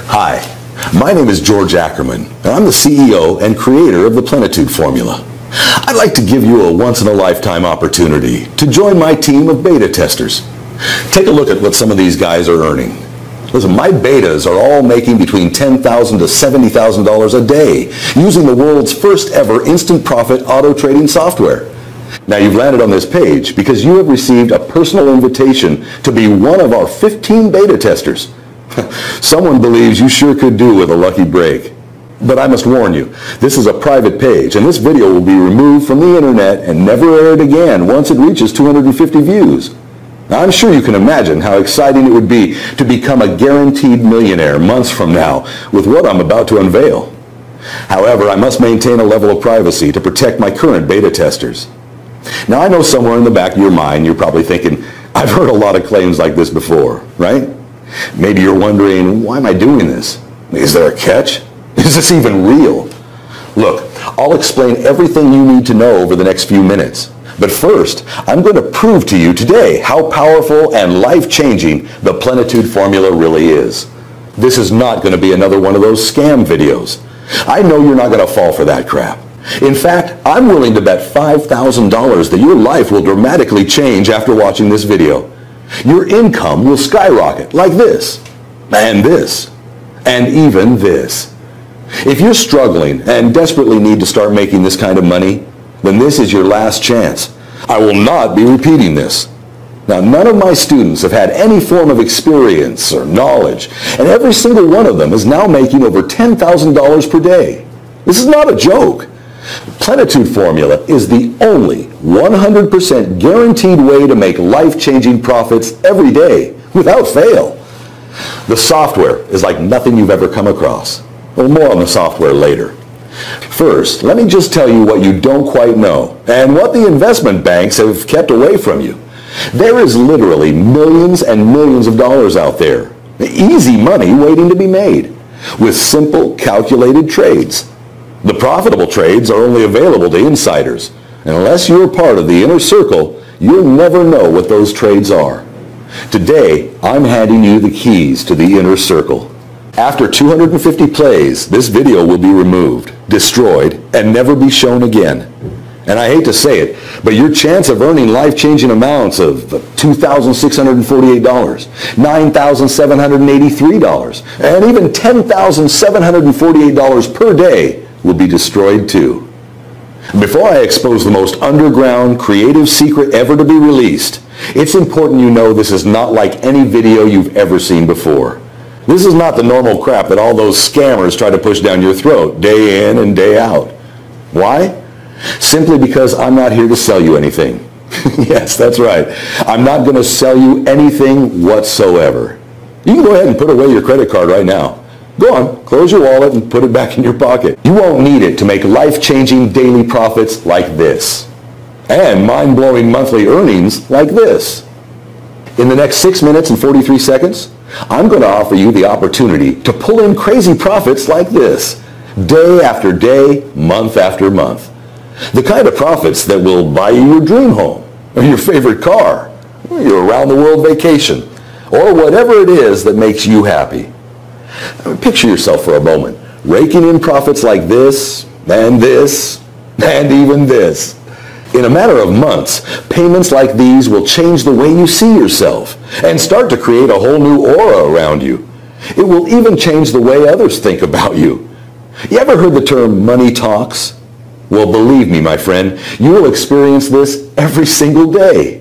Hi, my name is George Ackerman, and I'm the CEO and creator of the Plenitude Formula. I'd like to give you a once-in-a-lifetime opportunity to join my team of beta testers. Take a look at what some of these guys are earning. Listen, my betas are all making between $10,000 to $70,000 a day using the world's first ever instant profit auto trading software. Now you've landed on this page because you have received a personal invitation to be one of our 15 beta testers. Someone believes you sure could do with a lucky break. But I must warn you, this is a private page and this video will be removed from the internet and never aired again once it reaches 250 views. Now, I'm sure you can imagine how exciting it would be to become a guaranteed millionaire months from now with what I'm about to unveil. However, I must maintain a level of privacy to protect my current beta testers. Now, I know somewhere in the back of your mind you're probably thinking, I've heard a lot of claims like this before, right? Maybe you're wondering, why am I doing this? Is there a catch? Is this even real? Look, I'll explain everything you need to know over the next few minutes. But first, I'm going to prove to you today how powerful and life-changing the Plenitude Formula really is. This is not going to be another one of those scam videos. I know you're not going to fall for that crap. In fact, I'm willing to bet $5,000 that your life will dramatically change after watching this video. Your income will skyrocket like this, and even this. If you're struggling and desperately need to start making this kind of money, then this is your last chance. I will not be repeating this. Now, none of my students have had any form of experience or knowledge, and every single one of them is now making over $10,000 per day. This is not a joke. Plenitude Formula is the only 100% guaranteed way to make life-changing profits every day, without fail. The software is like nothing you've ever come across. Well, more on the software later. First, let me just tell you what you don't quite know, and what the investment banks have kept away from you. There is literally millions and millions of dollars out there. Easy money waiting to be made, with simple, calculated trades. The profitable trades are only available to insiders, and unless you're part of the inner circle, you'll never know what those trades are. Today, I'm handing you the keys to the inner circle. After 250 plays, this video will be removed, destroyed, and never be shown again. And I hate to say it, but your chance of earning life-changing amounts of $2,648, $9,783, and even $10,748 per day will be destroyed too. Before I expose the most underground, creative secret ever to be released, it's important you know this is not like any video you've ever seen before. This is not the normal crap that all those scammers try to push down your throat day in and day out. Why? Simply because I'm not here to sell you anything. Yes, that's right. I'm not going to sell you anything whatsoever. You can go ahead and put away your credit card right now. Go on, close your wallet and put it back in your pocket. You won't need it to make life-changing daily profits like this, and mind-blowing monthly earnings like this. In the next 6 minutes and 43 seconds, I'm going to offer you the opportunity to pull in crazy profits like this, day after day, month after month. The kind of profits that will buy you your dream home, or your favorite car, or your around-the-world vacation, or whatever it is that makes you happy. Picture yourself for a moment, raking in profits like this, and even this. In a matter of months, payments like these will change the way you see yourself and start to create a whole new aura around you. It will even change the way others think about you. You ever heard the term money talks? Well, believe me, my friend, you will experience this every single day.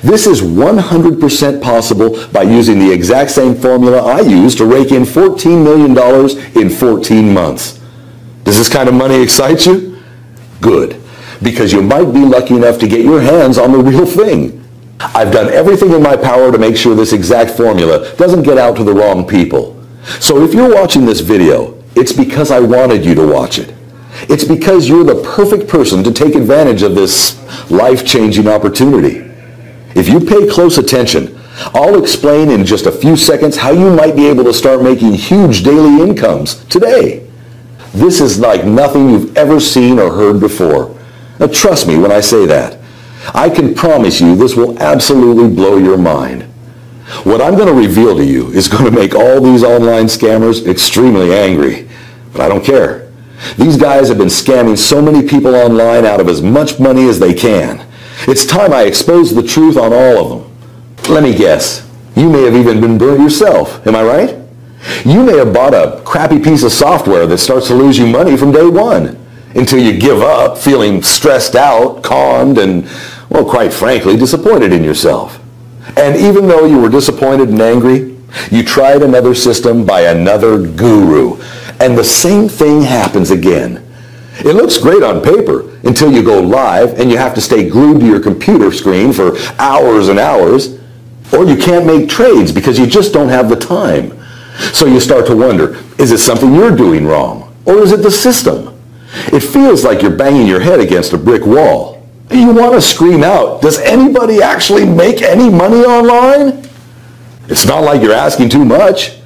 This is 100% possible by using the exact same formula I used to rake in $14 million in 14 months. Does this kind of money excite you? Good, because you might be lucky enough to get your hands on the real thing. I've done everything in my power to make sure this exact formula doesn't get out to the wrong people. So if you're watching this video, it's because I wanted you to watch it. It's because you're the perfect person to take advantage of this life-changing opportunity. If you pay close attention, I'll explain in just a few seconds how you might be able to start making huge daily incomes today. This is like nothing you've ever seen or heard before. Now, trust me when I say that. I can promise you this will absolutely blow your mind. What I'm going to reveal to you is going to make all these online scammers extremely angry. But I don't care. These guys have been scamming so many people online out of as much money as they can. It's time I expose the truth on all of them. Let me guess. You may have even been burned yourself. Am I right? You may have bought a crappy piece of software that starts to lose you money from day one until you give up, feeling stressed out, conned, and, well, quite frankly, disappointed in yourself. And even though you were disappointed and angry, you tried another system by another guru, and the same thing happens again. It looks great on paper until you go live and you have to stay glued to your computer screen for hours and hours, or you can't make trades because you just don't have the time. So you start to wonder, is it something you're doing wrong, or is it the system? It feels like you're banging your head against a brick wall. You want to scream out, does anybody actually make any money online? It's not like you're asking too much.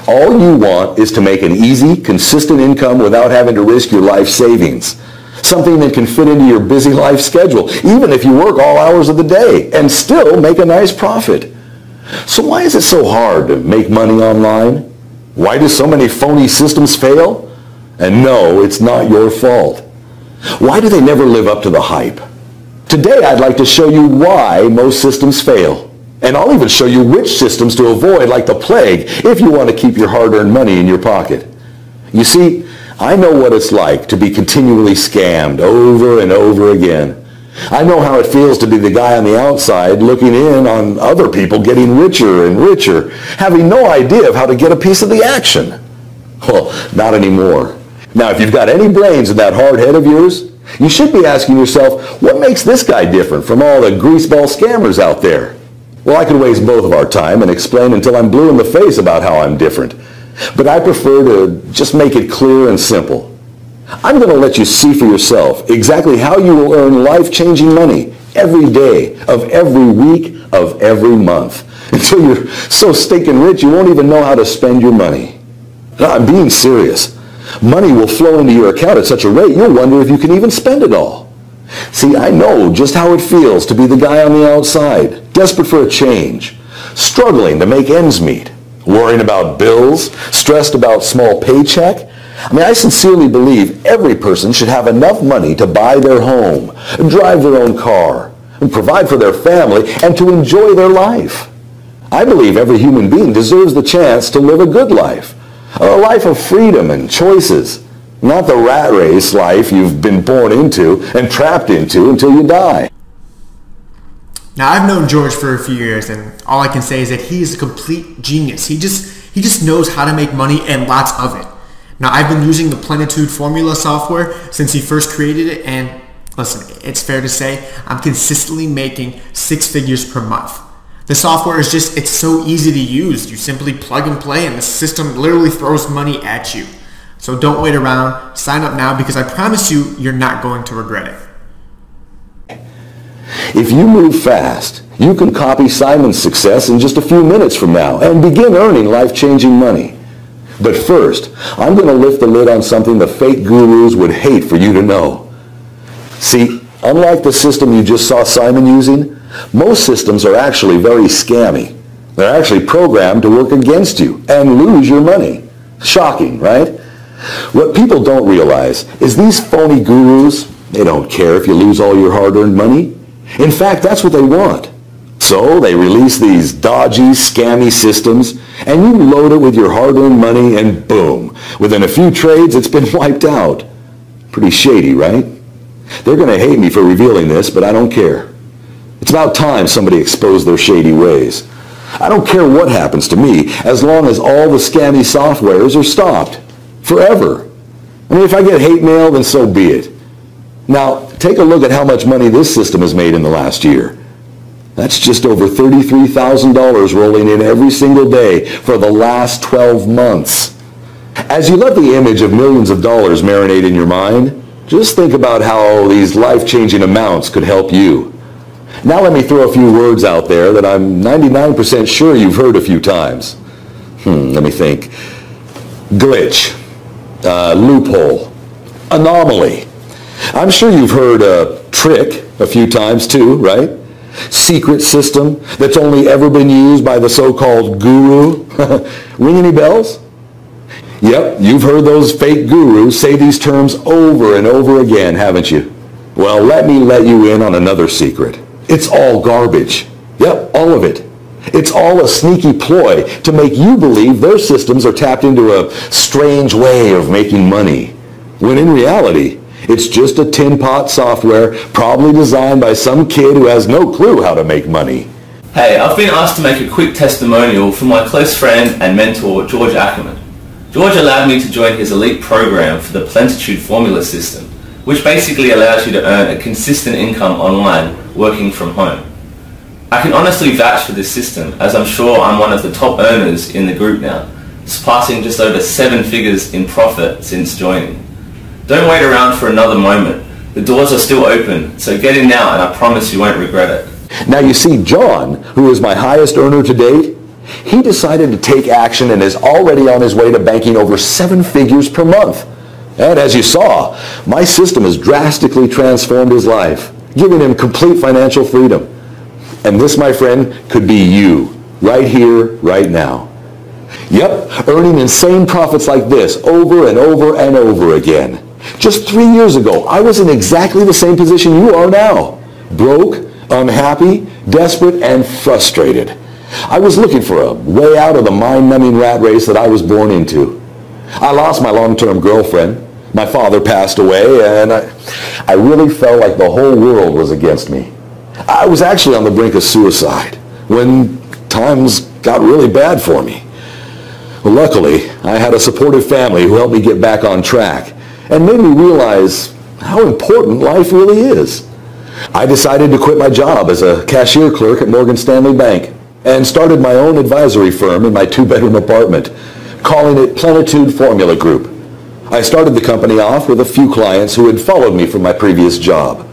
All you want is to make an easy, consistent income without having to risk your life savings. Something that can fit into your busy life schedule, even if you work all hours of the day, and still make a nice profit. So why is it so hard to make money online? Why do so many phony systems fail? And no, it's not your fault. Why do they never live up to the hype? Today I'd like to show you why most systems fail. And I'll even show you which systems to avoid like the plague if you want to keep your hard-earned money in your pocket. You see, I know what it's like to be continually scammed over and over again. I know how it feels to be the guy on the outside looking in on other people getting richer and richer, having no idea of how to get a piece of the action. Well, not anymore. Now, if you've got any brains in that hard head of yours, you should be asking yourself, what makes this guy different from all the greaseball scammers out there? Well, I could waste both of our time and explain until I'm blue in the face about how I'm different. But I prefer to just make it clear and simple. I'm going to let you see for yourself exactly how you will earn life-changing money every day of every week of every month until you're so stinking rich you won't even know how to spend your money. No, I'm being serious. Money will flow into your account at such a rate you'll wonder if you can even spend it all. See, I know just how it feels to be the guy on the outside, desperate for a change, struggling to make ends meet, worrying about bills, stressed about small paycheck. I sincerely believe every person should have enough money to buy their home, drive their own car, and provide for their family, and to enjoy their life. I believe every human being deserves the chance to live a good life, a life of freedom and choices, not the rat race life you've been born into and trapped into until you die. Now, I've known George for a few years, and all I can say is that he is a complete genius. He just knows how to make money, and lots of it. Now, I've been using the Plenitude Formula software since he first created it, and listen, it's fair to say I'm consistently making 6 figures per month. The software is it's so easy to use. You simply plug and play, and the system literally throws money at you. So don't wait around. Sign up now, because I promise you, you're not going to regret it. If you move fast, you can copy Simon's success in just a few minutes from now and begin earning life-changing money. But first, I'm going to lift the lid on something the fake gurus would hate for you to know. See, unlike the system you just saw Simon using, most systems are actually very scammy. They're actually programmed to work against you and lose your money. Shocking, right? What people don't realize is these phony gurus, they don't care if you lose all your hard-earned money. In fact, that's what they want. So they release these dodgy, scammy systems, and you load it with your hard-earned money, and boom, within a few trades, it's been wiped out. Pretty shady, right? They're going to hate me for revealing this, but I don't care. It's about time somebody exposed their shady ways. I don't care what happens to me, as long as all the scammy softwares are stopped. Forever. If I get hate mail, then so be it. Now, take a look at how much money this system has made in the last year. That's just over $33,000 rolling in every single day for the last 12 months. As you let the image of millions of dollars marinate in your mind, just think about how these life-changing amounts could help you. Now let me throw a few words out there that I'm 99% sure you've heard a few times. Let me think. Glitch, loophole, anomaly. I'm sure you've heard trick a few times too, right? secret system that's only ever been used by the so-called guru? Ring any bells? Yep, you've heard those fake gurus say these terms over and over again, haven't you? Well, let me let you in on another secret. It's all garbage. Yep, all of it. It's all a sneaky ploy to make you believe their systems are tapped into a strange way of making money, when in reality, it's just a tin pot software probably designed by some kid who has no clue how to make money. Hey, I've been asked to make a quick testimonial from my close friend and mentor, George Ackerman. George allowed me to join his elite program for the Plenitude Formula system, which basically allows you to earn a consistent income online working from home. I can honestly vouch for this system, as I'm sure I'm one of the top earners in the group now, surpassing just over 7 figures in profit since joining. Don't wait around for another moment. The doors are still open, so get in now and I promise you won't regret it. Now you see, John, who is my highest earner to date, he decided to take action and is already on his way to banking over 7 figures per month. And as you saw, my system has drastically transformed his life, giving him complete financial freedom. And this, my friend, could be you, right here, right now. Yep, earning insane profits like this over and over and over again. Just 3 years ago, I was in exactly the same position you are now. Broke, unhappy, desperate, and frustrated. I was looking for a way out of the mind-numbing rat race that I was born into. I lost my long-term girlfriend. My father passed away, and I really felt like the whole world was against me. I was actually on the brink of suicide when times got really bad for me. Well, luckily, I had a supportive family who helped me get back on track and made me realize how important life really is. I decided to quit my job as a cashier clerk at Morgan Stanley Bank and started my own advisory firm in my 2-bedroom apartment, calling it Plenitude Formula Group. I started the company off with a few clients who had followed me from my previous job.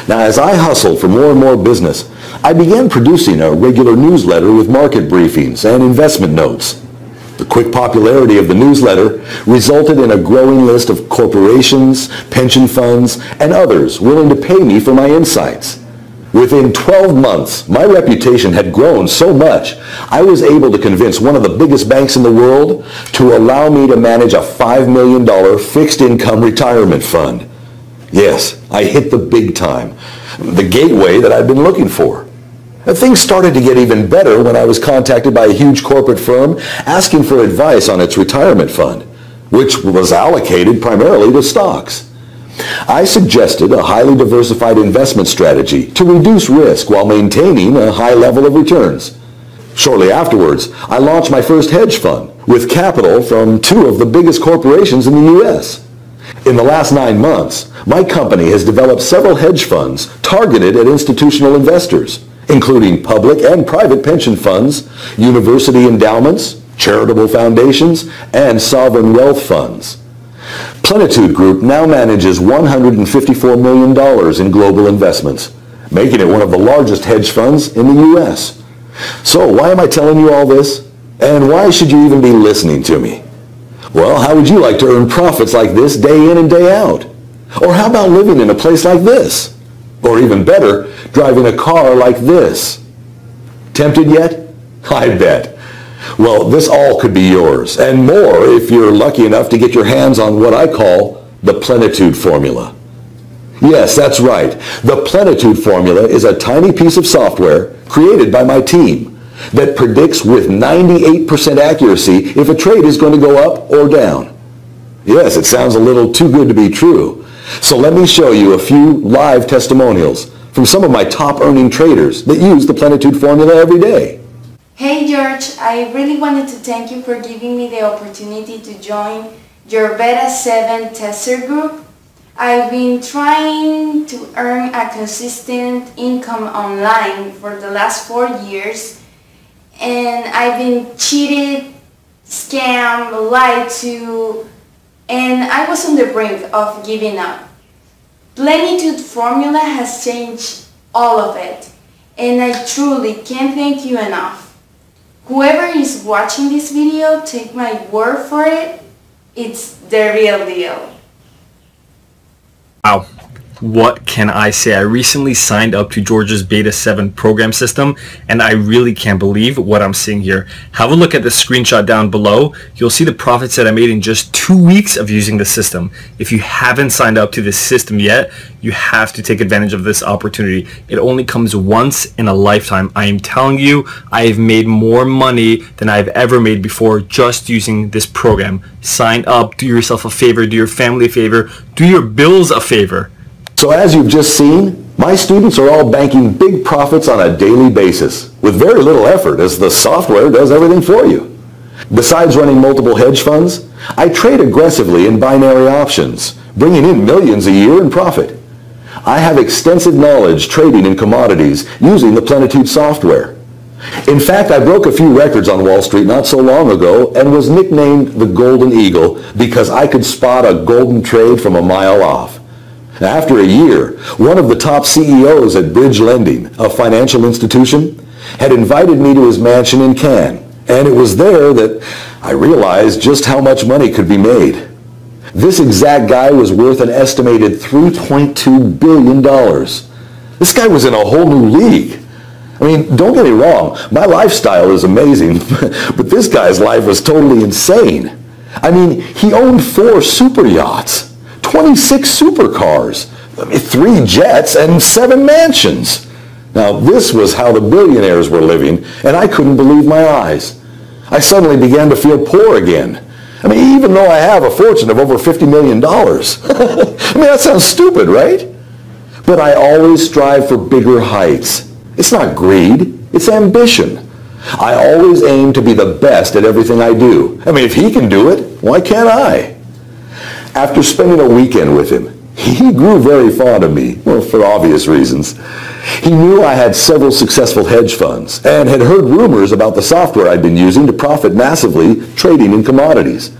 Now, as I hustled for more and more business, I began producing a regular newsletter with market briefings and investment notes. The quick popularity of the newsletter resulted in a growing list of corporations, pension funds, and others willing to pay me for my insights. Within 12 months, my reputation had grown so much, I was able to convince one of the biggest banks in the world to allow me to manage a $5 million fixed income retirement fund. Yes, I hit the big time, the gateway that I'd been looking for. Things started to get even better when I was contacted by a huge corporate firm asking for advice on its retirement fund, which was allocated primarily to stocks. I suggested a highly diversified investment strategy to reduce risk while maintaining a high level of returns. Shortly afterwards, I launched my first hedge fund with capital from 2 of the biggest corporations in the U.S. In the last 9 months, my company has developed several hedge funds targeted at institutional investors, including public and private pension funds, university endowments, charitable foundations, and sovereign wealth funds. Plenitude Group now manages $154 million in global investments, making it one of the largest hedge funds in the U.S. So why am I telling you all this? And why should you even be listening to me? Well, how would you like to earn profits like this day in and day out? Or how about living in a place like this? Or even better, driving a car like this? Tempted yet? I bet. Well, this all could be yours, and more if you're lucky enough to get your hands on what I call the Plenitude Formula. Yes, that's right. The Plenitude Formula is a tiny piece of software created by my team that predicts with 98% accuracy if a trade is going to go up or down. Yes, it sounds a little too good to be true. So let me show you a few live testimonials from some of my top earning traders that use the Plenitude Formula every day. Hey George, I really wanted to thank you for giving me the opportunity to join your Beta 7 tester group. I've been trying to earn a consistent income online for the last 4 years, and I've been cheated, scammed, lied to, and I was on the brink of giving up. Plenitude Formula has changed all of it, and I truly can't thank you enough. Whoever is watching this video, take my word for it, it's the real deal. Wow. What can I say? I recently signed up to George's Beta 7 program system, and I really can't believe what I'm seeing here. Have a look at the screenshot down below. You'll see the profits that I made in just 2 weeks of using the system. If you haven't signed up to this system yet, you have to take advantage of this opportunity. It only comes once in a lifetime. I am telling you, I have made more money than I've ever made before just using this program. Sign up, do yourself a favor, do your family a favor, do your bills a favor. So as you've just seen, my students are all banking big profits on a daily basis with very little effort, as the software does everything for you. Besides running multiple hedge funds, I trade aggressively in binary options, bringing in millions a year in profit. I have extensive knowledge trading in commodities using the Plenitude software. In fact, I broke a few records on Wall Street not so long ago and was nicknamed the Golden Eagle because I could spot a golden trade from a mile off. After a year, one of the top CEOs at Bridge Lending, a financial institution, had invited me to his mansion in Cannes, and it was there that I realized just how much money could be made. This exact guy was worth an estimated $3.2 billion. This guy was in a whole new league. I mean, don't get me wrong, my lifestyle is amazing, but this guy's life was totally insane. I mean, he owned 4 super yachts, 26 supercars, 3 jets, and 7 mansions. Now, this was how the billionaires were living, and I couldn't believe my eyes. I suddenly began to feel poor again. I mean, even though I have a fortune of over $50 million. I mean, that sounds stupid, right? But I always strive for bigger heights. It's not greed, it's ambition. I always aim to be the best at everything I do. I mean, if he can do it, why can't I? After spending a weekend with him, he grew very fond of me, well, for obvious reasons. He knew I had several successful hedge funds and had heard rumors about the software I'd been using to profit massively trading in commodities.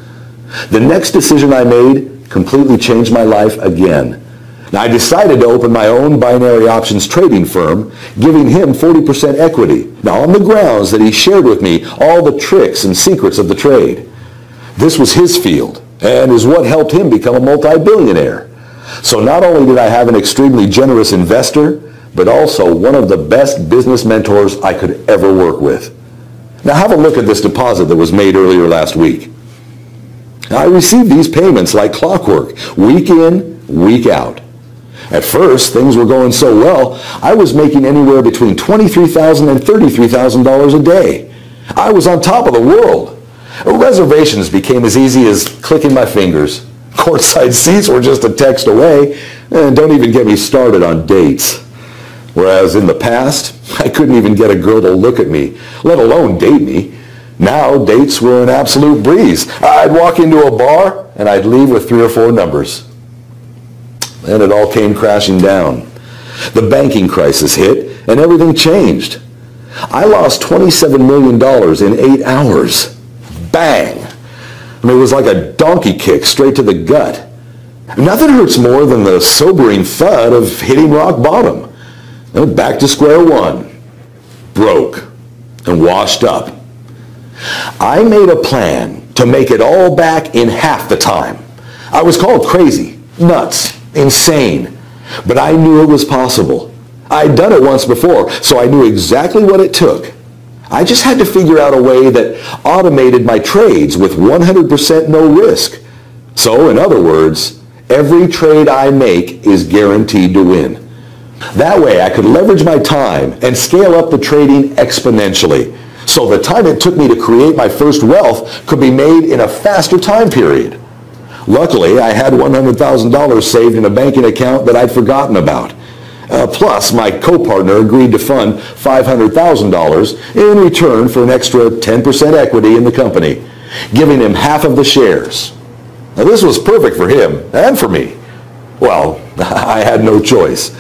The next decision I made completely changed my life again. Now, I decided to open my own binary options trading firm, giving him 40% equity, now on the grounds that he shared with me all the tricks and secrets of the trade. This was his field, and is what helped him become a multi-billionaire. So not only did I have an extremely generous investor, but also one of the best business mentors I could ever work with. Now have a look at this deposit that was made earlier last week. I received these payments like clockwork, week in, week out. At first, things were going so well, I was making anywhere between $23,000 and $33,000 a day. I was on top of the world. Reservations became as easy as clicking my fingers. Courtside seats were just a text away, and don't even get me started on dates. Whereas in the past, I couldn't even get a girl to look at me, let alone date me. Now, dates were an absolute breeze. I'd walk into a bar, and I'd leave with 3 or 4 numbers. And it all came crashing down. The banking crisis hit, and everything changed. I lost $27 million in 8 hours. Bang! I mean, it was like a donkey kick straight to the gut. Nothing hurts more than the sobering thud of hitting rock bottom. And back to square one. Broke. And washed up. I made a plan to make it all back in half the time. I was called crazy, nuts, insane. But I knew it was possible. I'd done it once before, so I knew exactly what it took. I just had to figure out a way that automated my trades with 100% no risk. So, in other words, every trade I make is guaranteed to win. That way I could leverage my time and scale up the trading exponentially. So the time it took me to create my first wealth could be made in a faster time period. Luckily, I had $100,000 saved in a banking account that I'd forgotten about. Plus, my co-partner agreed to fund $500,000 in return for an extra 10% equity in the company, giving him half of the shares. Now, this was perfect for him and for me. Well, I had no choice.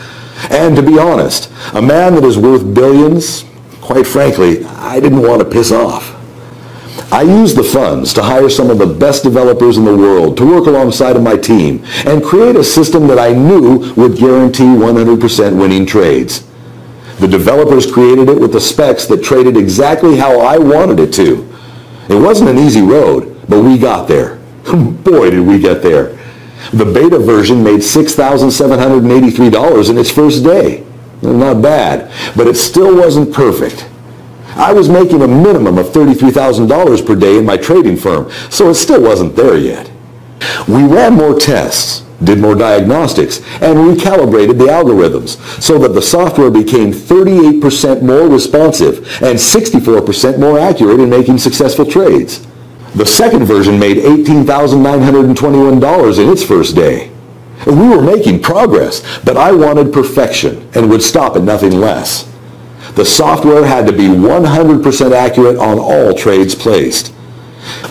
And to be honest, a man that is worth billions, quite frankly, I didn't want to piss off. I used the funds to hire some of the best developers in the world to work alongside of my team and create a system that I knew would guarantee 100% winning trades. The developers created it with the specs that traded exactly how I wanted it to. It wasn't an easy road, but we got there. Boy, did we get there. The beta version made $6,783 in its first day. Not bad, but it still wasn't perfect. I was making a minimum of $33,000 per day in my trading firm, so it still wasn't there yet. We ran more tests, did more diagnostics, and recalibrated the algorithms so that the software became 38% more responsive and 64% more accurate in making successful trades. The second version made $18,921 in its first day. We were making progress, but I wanted perfection and would stop at nothing less. The software had to be 100% accurate on all trades placed.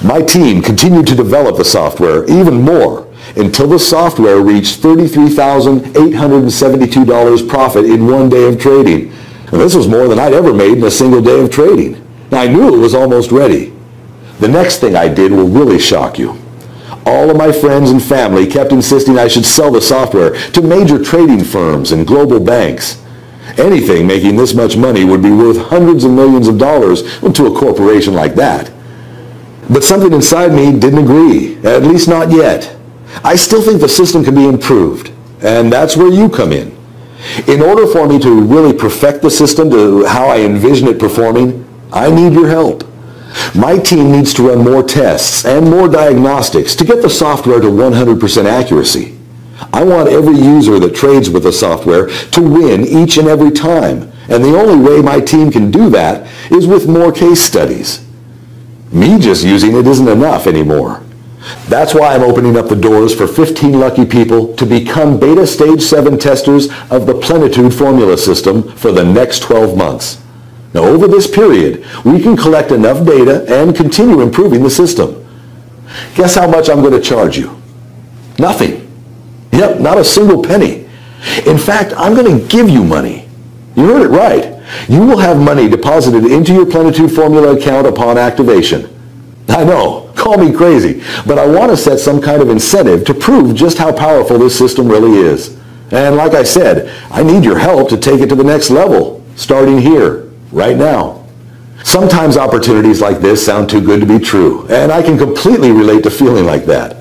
My team continued to develop the software even more until the software reached $33,872 profit in one day of trading. And this was more than I'd ever made in a single day of trading. I knew it was almost ready. The next thing I did will really shock you. All of my friends and family kept insisting I should sell the software to major trading firms and global banks. Anything making this much money would be worth hundreds of millions of dollars to a corporation like that. But something inside me didn't agree, at least not yet. I still think the system can be improved, and that's where you come in. In order for me to really perfect the system to how I envision it performing, I need your help. My team needs to run more tests and more diagnostics to get the software to 100% accuracy. I want every user that trades with the software to win each and every time, and the only way my team can do that is with more case studies. Me just using it isn't enough anymore. That's why I'm opening up the doors for 15 lucky people to become Beta Stage 7 testers of the Plenitude formula system for the next 12 months. Now, over this period, we can collect enough data and continue improving the system. Guess how much I'm going to charge you? Nothing. Yep, not a single penny. In fact, I'm going to give you money. You heard it right. You will have money deposited into your Plenitude formula account upon activation. I know, call me crazy, but I want to set some kind of incentive to prove just how powerful this system really is. And like I said, I need your help to take it to the next level, starting here. Right now. Sometimes opportunities like this sound too good to be true, and I can completely relate to feeling like that.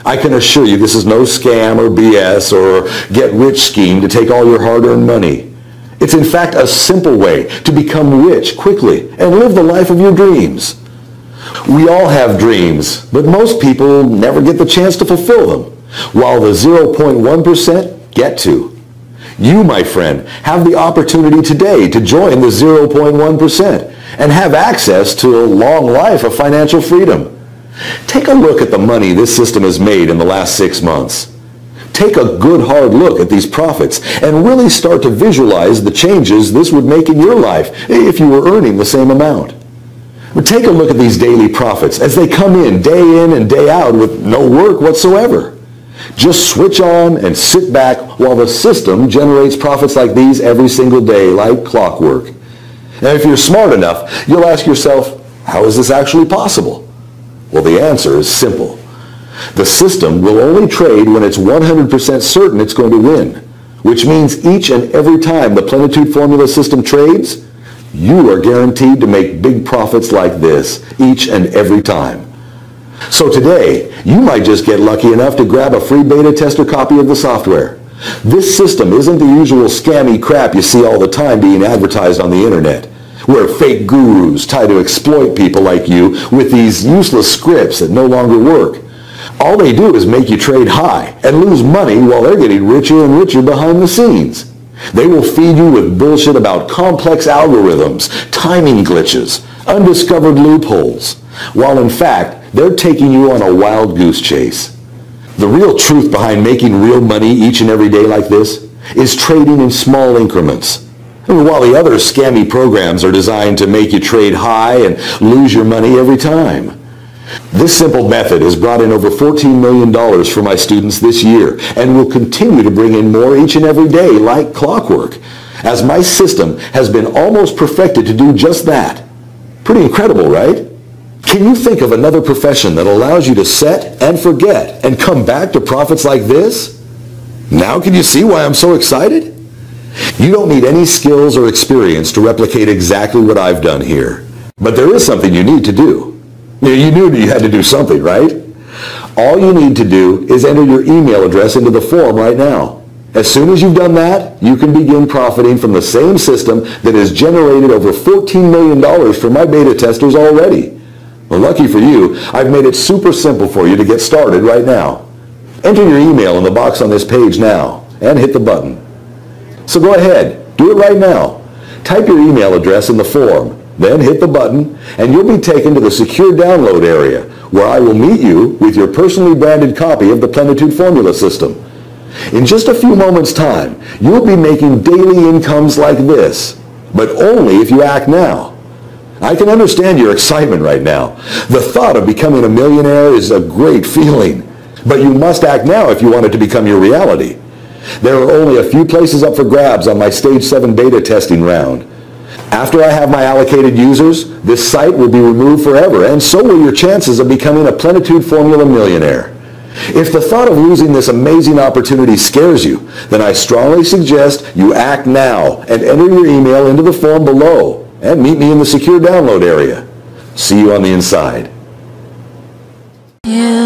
I can assure you this is no scam or BS or get-rich scheme to take all your hard-earned money. It's in fact a simple way to become rich quickly and live the life of your dreams. We all have dreams, but most people never get the chance to fulfill them, while the 0.1% get to. You, my friend, have the opportunity today to join the 0.1% and have access to a long life of financial freedom. Take a look at the money this system has made in the last 6 months. Take a good hard look at these profits and really start to visualize the changes this would make in your life if you were earning the same amount. But take a look at these daily profits as they come in and day out with no work whatsoever. Just switch on and sit back while the system generates profits like these every single day, like clockwork. And if you're smart enough, you'll ask yourself, how is this actually possible? Well, the answer is simple. The system will only trade when it's 100% certain it's going to win, which means each and every time the Plenitude formula system trades, you are guaranteed to make big profits like this each and every time. So today, you might just get lucky enough to grab a free beta tester copy of the software. This system isn't the usual scammy crap you see all the time being advertised on the internet, where fake gurus try to exploit people like you with these useless scripts that no longer work. All they do is make you trade high and lose money while they're getting richer and richer behind the scenes. They will feed you with bullshit about complex algorithms, timing glitches, undiscovered loopholes, while in fact, they're taking you on a wild goose chase. The real truth behind making real money each and every day like this is trading in small increments. And while the other scammy programs are designed to make you trade high and lose your money every time. This simple method has brought in over $14 million for my students this year and will continue to bring in more each and every day like clockwork, as my system has been almost perfected to do just that. Pretty incredible, right? Can you think of another profession that allows you to set and forget and come back to profits like this? Now can you see why I'm so excited? You don't need any skills or experience to replicate exactly what I've done here. But there is something you need to do. You knew you had to do something, right? All you need to do is enter your email address into the form right now. As soon as you've done that, you can begin profiting from the same system that has generated over $14 million for my beta testers already. Well, lucky for you, I've made it super simple for you to get started right now. Enter your email in the box on this page now and hit the button. So go ahead, do it right now. Type your email address in the form, then hit the button, and you'll be taken to the secure download area where I will meet you with your personally branded copy of the Plenitude Formula system. In just a few moments' time, you'll be making daily incomes like this, but only if you act now. I can understand your excitement right now. The thought of becoming a millionaire is a great feeling, but you must act now if you want it to become your reality. There are only a few places up for grabs on my Stage 7 beta testing round. After I have my allocated users, this site will be removed forever, and so will your chances of becoming a Plenitude Formula millionaire. If the thought of losing this amazing opportunity scares you, then I strongly suggest you act now and enter your email into the form below and meet me in the secure download area. See you on the inside. Yeah.